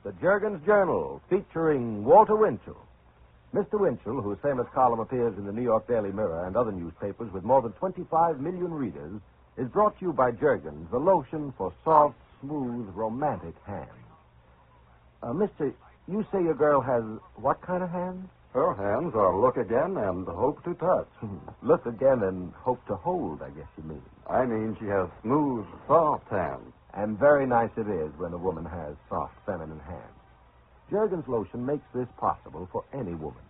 the Jergens Journal, featuring Walter Winchell. Mr. Winchell, whose famous column appears in the New York Daily Mirror and other newspapers with more than 25 million readers, is brought to you by Jergens, the lotion for soft, smooth, romantic hands. Mister, you say your girl has what kind of hands? Her hands are look again and hope to touch. Look again and hope to hold, I guess you mean. I mean she has smooth, soft hands. And very nice it is when a woman has soft, feminine hands. Jergens lotion makes this possible for any woman.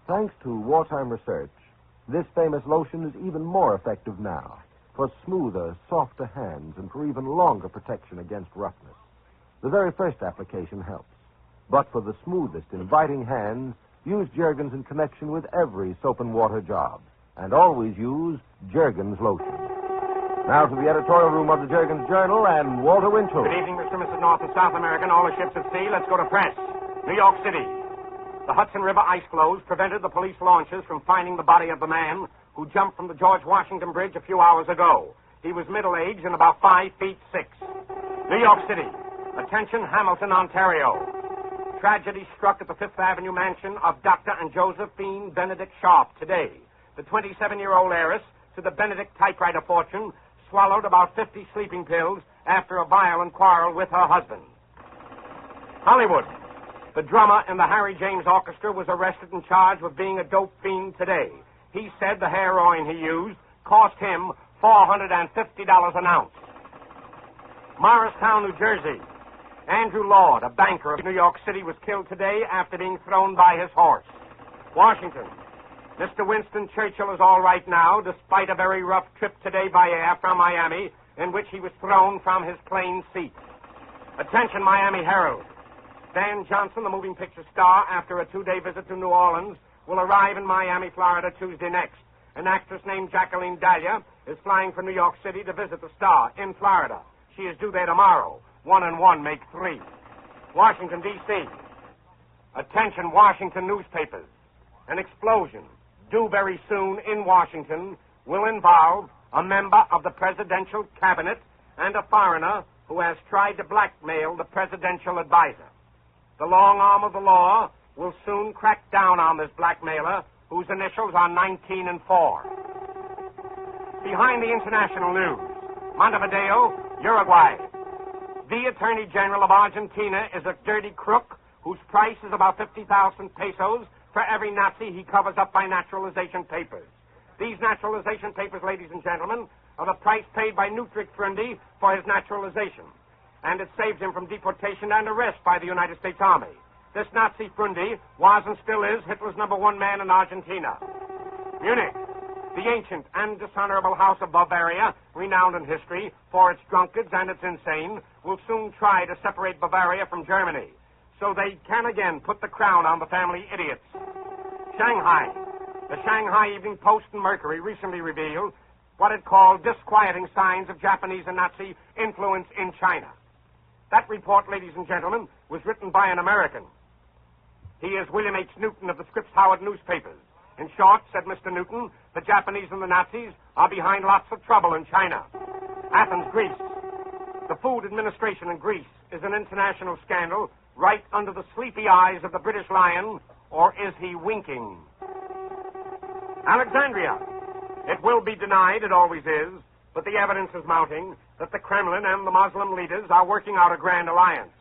Thanks to wartime research, this famous lotion is even more effective now for smoother, softer hands and for even longer protection against roughness. The very first application helps. But for the smoothest, inviting hands, use Jergens in connection with every soap and water job. And always use Jergens lotion. Now to the editorial room of the Jergens Journal and Walter Winchell. Good evening, Mr. and Mrs. North and South American, all the ships at sea. Let's go to press. New York City. The Hudson River ice floes prevented the police launches from finding the body of the man who jumped from the George Washington Bridge a few hours ago. He was middle-aged and about 5'6". New York City. Attention, Hamilton, Ontario. Tragedy struck at the Fifth Avenue mansion of Dr. and Josephine Benedict Sharp today. The 27-year-old heiress to the Benedict typewriter fortune swallowed about 50 sleeping pills after a violent quarrel with her husband. Hollywood. The drummer in the Harry James Orchestra was arrested and charged with being a dope fiend today. He said the heroin he used cost him $450 an ounce. Morristown, New Jersey. Andrew Lord, a banker of New York City, was killed today after being thrown by his horse. Washington. Mr. Winston Churchill is all right now, despite a very rough trip today by air from Miami, in which he was thrown from his plane seat. Attention, Miami Herald. Dan Johnson, the moving picture star, after a 2-day visit to New Orleans, will arrive in Miami, Florida, Tuesday next. An actress named Jacqueline Dahlia is flying from New York City to visit the star in Florida. She is due there tomorrow. 1 and 1 make 3. Washington, D.C. Attention, Washington newspapers. An explosion, due very soon in Washington, will involve a member of the presidential cabinet and a foreigner who has tried to blackmail the presidential advisor. The long arm of the law will soon crack down on this blackmailer, whose initials are 19 and 4. Behind the international news, Montevideo, Uruguay. The Attorney General of Argentina is a dirty crook whose price is about 50,000 pesos for every Nazi he covers up by naturalization papers. These naturalization papers, ladies and gentlemen, are the price paid by Nutrik Frundi for his naturalization. And it saves him from deportation and arrest by the United States Army. This Nazi Frundi was and still is Hitler's number one man in Argentina. Munich. The ancient and dishonorable House of Bavaria, renowned in history for its drunkards and its insane, will soon try to separate Bavaria from Germany, so they can again put the crown on the family idiots. Shanghai. The Shanghai Evening Post and Mercury recently revealed what it called disquieting signs of Japanese and Nazi influence in China. That report, ladies and gentlemen, was written by an American. He is William H. Newton of the Scripps Howard newspapers. In short, said Mr. Newton, the Japanese and the Nazis are behind lots of trouble in China. Athens, Greece. The food administration in Greece is an international scandal right under the sleepy eyes of the British lion, or is he winking? Alexandria. It will be denied, it always is, but the evidence is mounting that the Kremlin and the Muslim leaders are working out a grand alliance.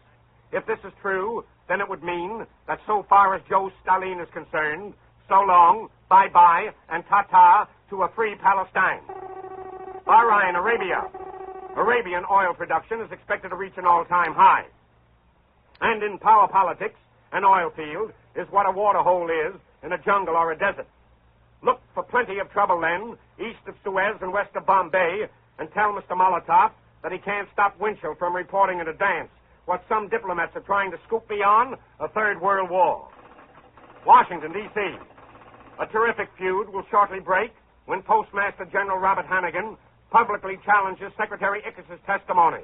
If this is true, then it would mean that so far as Joe Stalin is concerned, so long, bye-bye, and ta-ta to a free Palestine. Bahrain, Arabia. Arabian oil production is expected to reach an all-time high. And in power politics, an oil field is what a water hole is in a jungle or a desert. Look for plenty of trouble then, east of Suez and west of Bombay, and tell Mr. Molotov that he can't stop Winchell from reporting in advance what some diplomats are trying to scoop me on, a third world war. Washington, D.C. A terrific feud will shortly break when Postmaster General Robert Hannigan publicly challenges Secretary Ickes' testimony.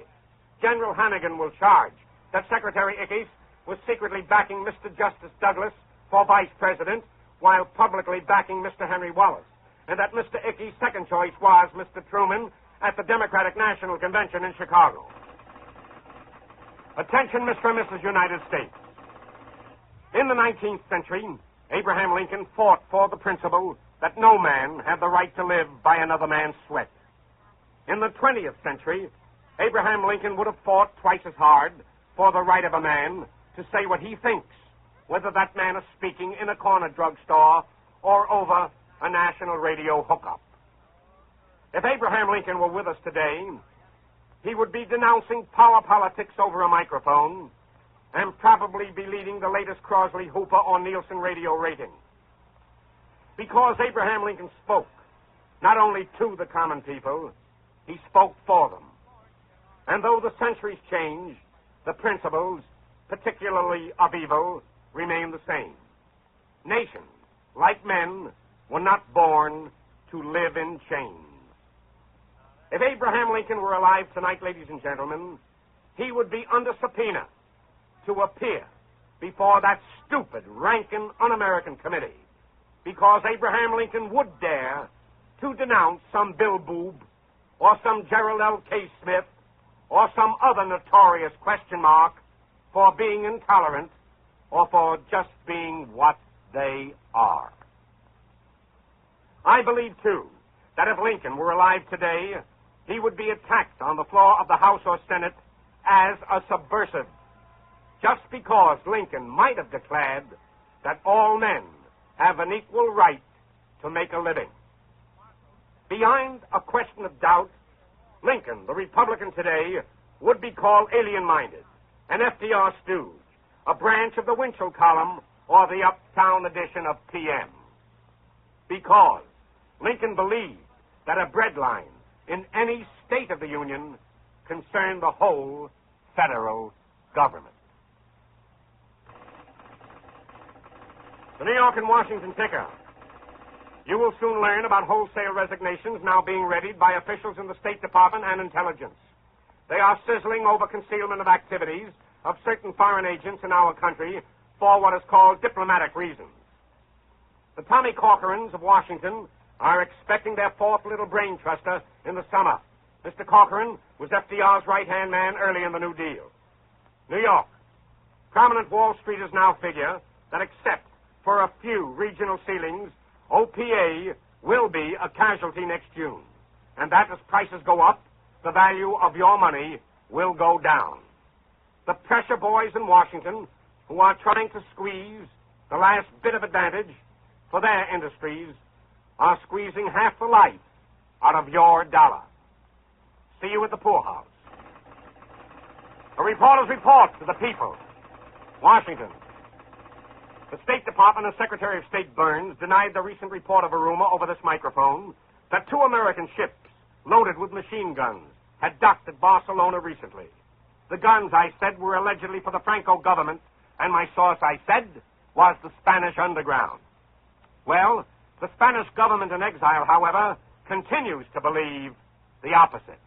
General Hannigan will charge that Secretary Ickes was secretly backing Mr. Justice Douglas for vice president while publicly backing Mr. Henry Wallace, and that Mr. Ickes' second choice was Mr. Truman at the Democratic National Convention in Chicago. Attention, Mr. and Mrs. United States. In the 19th century, Abraham Lincoln fought for the principle that no man had the right to live by another man's sweat. In the 20th century, Abraham Lincoln would have fought twice as hard for the right of a man to say what he thinks, whether that man is speaking in a corner drugstore or over a national radio hookup. If Abraham Lincoln were with us today, he would be denouncing power politics over a microphone and probably be leading the latest Crosley Hooper or Nielsen radio rating. Because Abraham Lincoln spoke not only to the common people, he spoke for them. And though the centuries change, the principles, particularly of evil, remain the same. Nations, like men, were not born to live in chains. If Abraham Lincoln were alive tonight, ladies and gentlemen, he would be under subpoena to appear before that stupid, ranking, un-American committee, because Abraham Lincoln would dare to denounce some Bill Boob or some Gerald L. K. Smith or some other notorious question mark for being intolerant or for just being what they are. I believe, too, that if Lincoln were alive today, he would be attacked on the floor of the House or Senate as a subversive, just because Lincoln might have declared that all men have an equal right to make a living. Beyond a question of doubt, Lincoln, the Republican today, would be called alien-minded, an FDR stooge, a branch of the Winchell column or the uptown edition of PM. Because Lincoln believed that a breadline in any state of the Union concerned the whole federal government. The New York and Washington ticker. You will soon learn about wholesale resignations now being readied by officials in the State Department and intelligence. They are sizzling over concealment of activities of certain foreign agents in our country for what is called diplomatic reasons. The Tommy Corcorans of Washington are expecting their fourth little brain truster in the summer. Mr. Corcoran was FDR's right-hand man early in the New Deal. New York. Prominent Wall Streeters now figure that except for a few regional ceilings, OPA will be a casualty next June. And that as prices go up, the value of your money will go down. The pressure boys in Washington who are trying to squeeze the last bit of advantage for their industries are squeezing half the life out of your dollar. See you at the poorhouse. A reporter's report to the people. Washington. The State Department and Secretary of State Burns denied the recent report of a rumor over this microphone that 2 American ships loaded with machine guns had docked at Barcelona recently. The guns, I said, were allegedly for the Franco government, and my source, I said, was the Spanish underground. Well, the Spanish government in exile, however, continues to believe the opposite,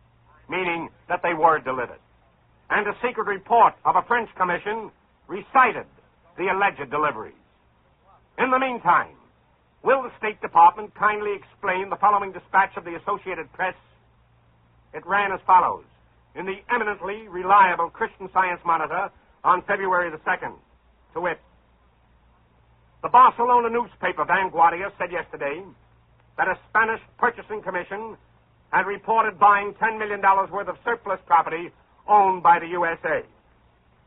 meaning that they were delivered. And a secret report of a French commission recited the alleged deliveries. In the meantime, will the State Department kindly explain the following dispatch of the Associated Press? It ran as follows in the eminently reliable Christian Science Monitor on February the 2nd, to wit, the Barcelona newspaper Vanguardia said yesterday that a Spanish purchasing commission had reported buying $10 million worth of surplus property owned by the USA.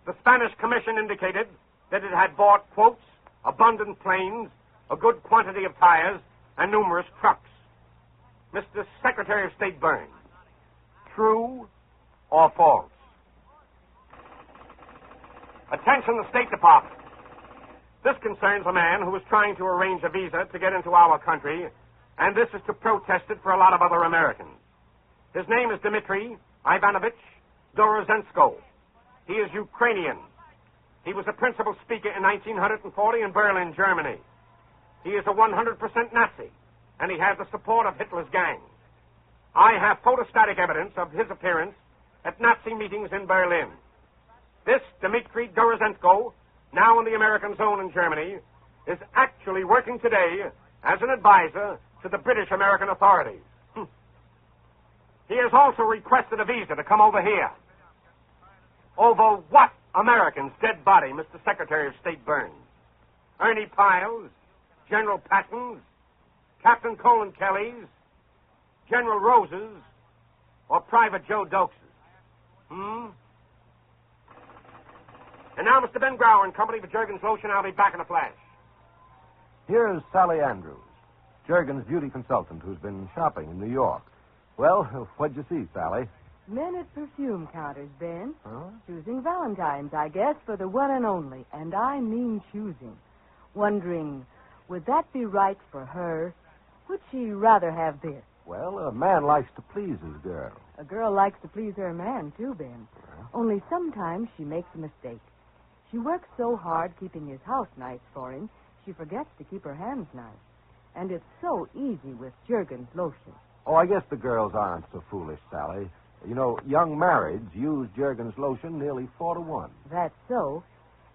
The Spanish commission indicated that it had bought, quotes, abundant planes, a good quantity of tires, and numerous trucks. Mr. Secretary of State Burns, true or false? Attention, the State Department. This concerns a man who is trying to arrange a visa to get into our country, and this is to protest it for a lot of other Americans. His name is Dmitry Ivanovich Dorozenko. He is Ukrainian. He was a principal speaker in 1940 in Berlin, Germany. He is a 100% Nazi, and he has the support of Hitler's gang. I have photostatic evidence of his appearance at Nazi meetings in Berlin. This Dmitry Dorozenko, now in the American zone in Germany, is actually working today as an advisor to the British American authorities. He has also requested a visa to come over here. Over what American's dead body, Mr. Secretary of State Burns? Ernie Piles, General Patton's, Captain Colin Kelly's, General Rose's, or Private Joe Dokes's? And now, Mr. Ben Brower and company for Jergens Lotion. I'll be back in a flash. Here's Sally Andrews, Jergens' beauty consultant who's been shopping in New York. Well, what'd you see, Sally? Men at perfume counters, Ben. Huh? Choosing Valentine's, I guess, for the one and only. And I mean choosing. Wondering, would that be right for her? Would she rather have this? Well, a man likes to please his girl. A girl likes to please her man, too, Ben. Yeah. Only sometimes she makes a mistake. She works so hard keeping his house nice for him, she forgets to keep her hands nice. And it's so easy with Jergens lotion. Oh, I guess the girls aren't so foolish, Sally. You know, young marrieds use Jergens lotion nearly 4 to 1. That's so.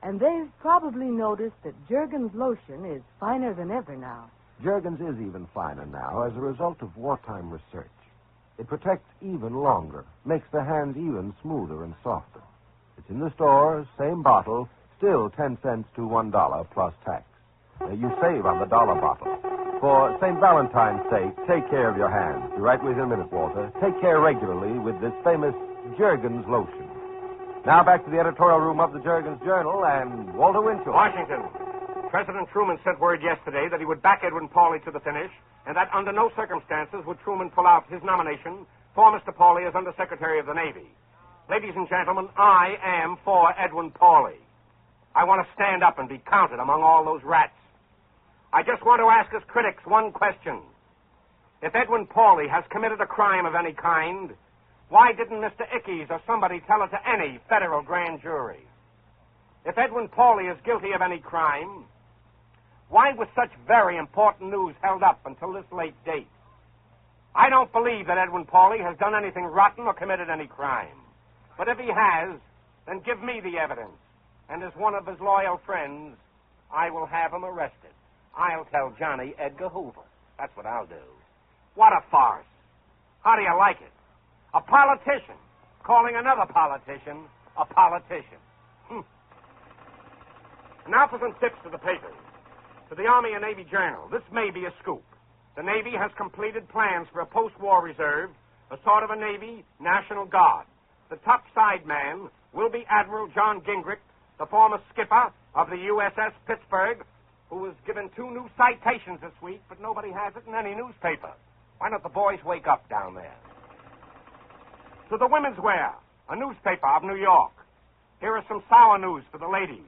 And they've probably noticed that Jergens lotion is finer than ever now. Jergens is even finer now as a result of wartime research. It protects even longer, makes the hands even smoother and softer. It's in the stores, same bottle, still 10 cents to $1 plus tax. You save on the dollar bottle. For St. Valentine's sake, take care of your hands. Be right with you in a minute, Walter. Take care regularly with this famous Jergens lotion. Now back to the editorial room of the Jergens Journal and Walter Winchell. Washington. President Truman sent word yesterday that he would back Edwin Pauley to the finish, and that under no circumstances would Truman pull out his nomination for Mr. Pauley as Undersecretary of the Navy. Ladies and gentlemen, I am for Edwin Pauley. I want to stand up and be counted among all those rats. I just want to ask us critics one question. If Edwin Pauley has committed a crime of any kind, why didn't Mr. Ickes or somebody tell it to any federal grand jury? If Edwin Pauley is guilty of any crime, why was such very important news held up until this late date? I don't believe that Edwin Pauley has done anything rotten or committed any crime. But if he has, then give me the evidence. And as one of his loyal friends, I will have him arrested. I'll tell Johnny Edgar Hoover. That's what I'll do. What a farce. How do you like it? A politician calling another politician a politician. Now for some tips to the papers. To the Army and Navy Journal, this may be a scoop. The Navy has completed plans for a post-war reserve, a sort of a Navy National Guard. The top side man will be Admiral John Gingrich, the former skipper of the USS Pittsburgh, who was given 2 new citations this week, but nobody has it in any newspaper. Why don't the boys wake up down there? To the Women's Wear, a newspaper of New York. Here is some sour news for the ladies.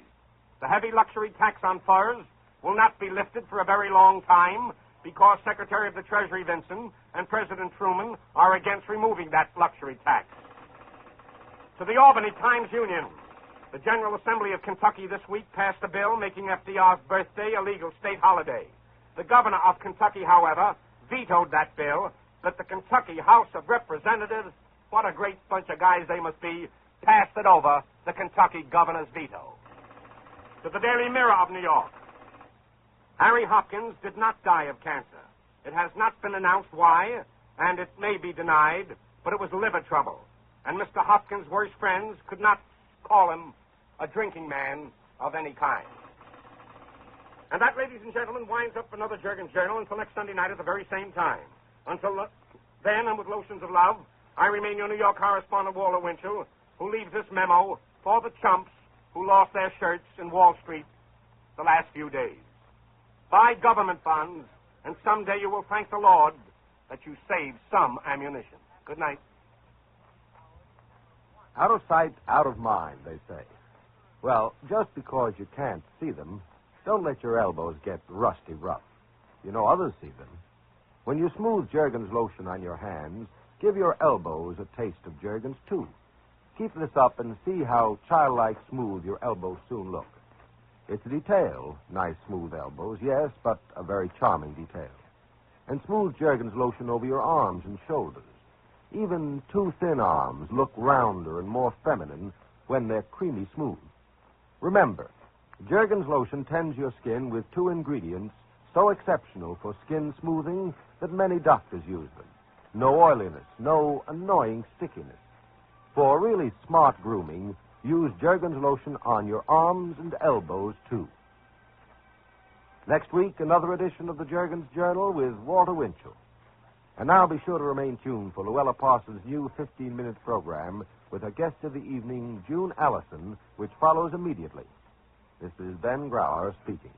The heavy luxury tax on furs will not be lifted for a very long time because Secretary of the Treasury Vinson and President Truman are against removing that luxury tax. To the Albany Times-Union, the General Assembly of Kentucky this week passed a bill making FDR's birthday a legal state holiday. The governor of Kentucky, however, vetoed that bill, but the Kentucky House of Representatives, what a great bunch of guys they must be, passed it over the Kentucky governor's veto. To the Daily Mirror of New York, Harry Hopkins did not die of cancer. It has not been announced why, and it may be denied, but it was liver trouble. And Mr. Hopkins' worst friends could not call him a drinking man of any kind. And that, ladies and gentlemen, winds up another Jergens Journal until next Sunday night at the very same time. Until then, and with lotions of love, I remain your New York correspondent, Walter Winchell, who leaves this memo for the chumps who lost their shirts in Wall Street the last few days. Buy government bonds, and someday you will thank the Lord that you saved some ammunition. Good night. Out of sight, out of mind, they say. Well, just because you can't see them, don't let your elbows get rusty rough. You know others see them. When you smooth Jergens lotion on your hands, give your elbows a taste of Jergens, too. Keep this up and see how childlike smooth your elbows soon look. It's a detail, nice smooth elbows, yes, but a very charming detail. And smooth Jergens lotion over your arms and shoulders. Even too thin arms look rounder and more feminine when they're creamy smooth. Remember, Jergens lotion tends your skin with 2 ingredients so exceptional for skin smoothing that many doctors use them. No oiliness, no annoying stickiness. For really smart grooming, use Jergens lotion on your arms and elbows, too. Next week, another edition of the Jergens Journal with Walter Winchell. And now be sure to remain tuned for Luella Parsons' new 15-minute program with her guest of the evening, June Allison, which follows immediately. This is Ben Grauer speaking.